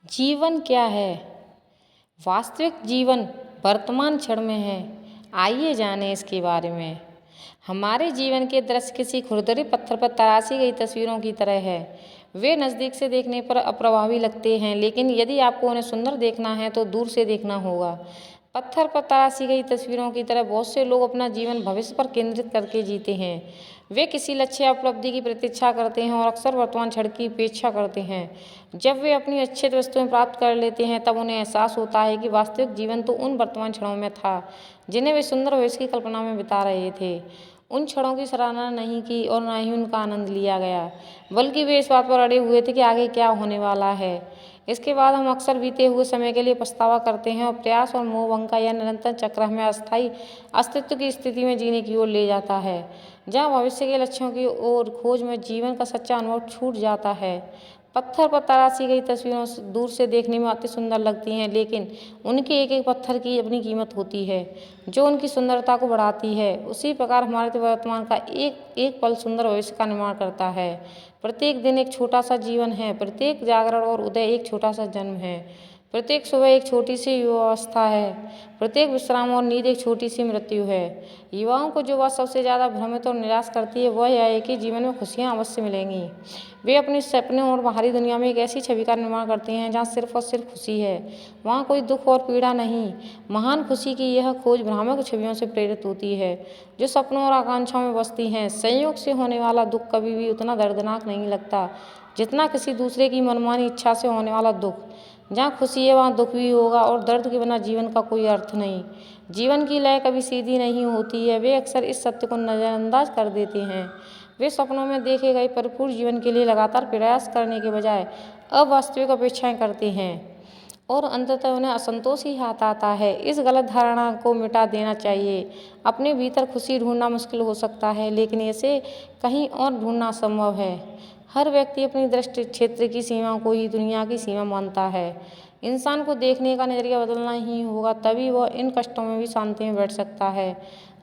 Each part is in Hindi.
जीवन क्या है? वास्तविक जीवन वर्तमान क्षण में है। आइए जानें इसके बारे में। हमारे जीवन के दृश्य किसी खुरदरे पत्थर पर तराशी गई तस्वीरों की तरह है। वे नज़दीक से देखने पर अप्रभावी लगते हैं, लेकिन यदि आपको उन्हें सुंदर देखना है तो दूर से देखना होगा। पत्थर पर तराशी गई तस्वीरों की तरह बहुत से लोग अपना जीवन भविष्य पर केंद्रित करके जीते हैं। वे किसी लक्ष्य या उपलब्धि की प्रतीक्षा करते हैं और अक्सर वर्तमान क्षण की उपेक्षा करते हैं। जब वे अपनी इच्छित वस्तुएं प्राप्त कर लेते हैं, तब उन्हें एहसास होता है कि वास्तविक जीवन तो उन वर्तमान क्षणों में था जिन्हें वे सुंदर भविष्य की कल्पना में बिता रहे थे। उन क्षणों की सराहना नहीं की और न ही उनका आनंद लिया गया, बल्कि वे इस बात पर अड़े हुए थे कि आगे क्या होने वाला है। इसके बाद हम अक्सर बीते हुए समय के लिए पछतावा करते हैं और प्रयास और मोहभंग का यह निरंतर चक्र हमें अस्थायी अस्तित्व की स्थिति में जीने की ओर ले जाता है, जहाँ भविष्य के लक्ष्यों की ओर खोज में जीवन का सच्चा अनुभव छूट जाता है। पत्थर पर तराशी गई तस्वीरों दूर से देखने में अति सुंदर लगती हैं, लेकिन उनके एक एक पत्थर की अपनी कीमत होती है, जो उनकी सुंदरता को बढ़ाती है। उसी प्रकार हमारे वर्तमान का एक एक पल सुंदर भविष्य का निर्माण करता है। प्रत्येक दिन एक छोटा सा जीवन है, प्रत्येक जागरण और उदय एक छोटा सा जन्म है, प्रत्येक सुबह एक छोटी सी युवावस्था है, प्रत्येक विश्राम और नींद एक छोटी सी मृत्यु है। युवाओं को जो बात सबसे ज़्यादा भ्रमित और निराश करती है वह यह है कि जीवन में खुशियाँ अवश्य मिलेंगी। वे अपने सपने और बाहरी दुनिया में एक ऐसी छवि का निर्माण करते हैं जहाँ सिर्फ और सिर्फ खुशी है, वहाँ कोई दुख और पीड़ा नहीं। महान खुशी की यह खोज भ्रामक छवियों से प्रेरित होती है, जो सपनों और आकांक्षाओं में बसती हैं। संयोग से होने वाला दुख कभी भी उतना दर्दनाक नहीं लगता जितना किसी दूसरे की मनमानी इच्छा से होने वाला दुख। जहाँ खुशी है वहाँ दुख भी होगा, और दर्द के बिना जीवन का कोई अर्थ नहीं। जीवन की लय कभी सीधी नहीं होती है। वे अक्सर इस सत्य को नज़रअंदाज कर देते हैं। वे सपनों में देखे गए परिपूर्ण जीवन के लिए लगातार प्रयास करने के बजाय अवास्तविक अपेक्षाएं करते हैं, और अंततः उन्हें असंतोष ही हाथ आता है। इस गलत धारणा को मिटा देना चाहिए। अपने भीतर खुशी ढूंढना मुश्किल हो सकता है, लेकिन इसे कहीं और ढूंढना संभव है। हर व्यक्ति अपनी दृष्टि क्षेत्र की सीमा को ही दुनिया की सीमा मानता है। इंसान को देखने का नजरिया बदलना ही होगा, तभी वह इन कष्टों में भी शांति में बैठ सकता है,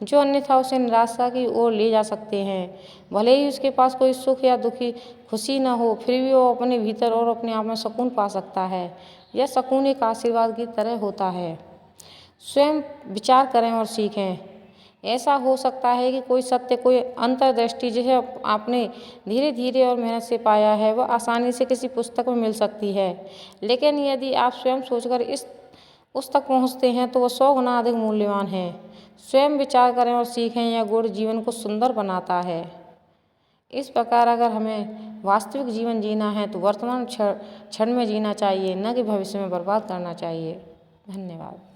जो अन्यथा उसे निराशा की ओर ले जा सकते हैं। भले ही उसके पास कोई सुख या दुखी खुशी न हो, फिर भी वो अपने भीतर और अपने आप में सुकून पा सकता है। यह सुकून एक आशीर्वाद की तरह होता है। स्वयं विचार करें और सीखें। ऐसा हो सकता है कि कोई सत्य, कोई अंतर्दृष्टि जिसे आपने धीरे धीरे और मेहनत से पाया है, वह आसानी से किसी पुस्तक में मिल सकती है, लेकिन यदि आप स्वयं सोचकर उस तक पहुंचते हैं तो वह 100 गुना अधिक मूल्यवान है। स्वयं विचार करें और सीखें, यह गुण जीवन को सुंदर बनाता है। इस प्रकार अगर हमें वास्तविक जीवन जीना है तो वर्तमान क्षण में जीना चाहिए, न कि भविष्य में बर्बाद करना चाहिए। धन्यवाद।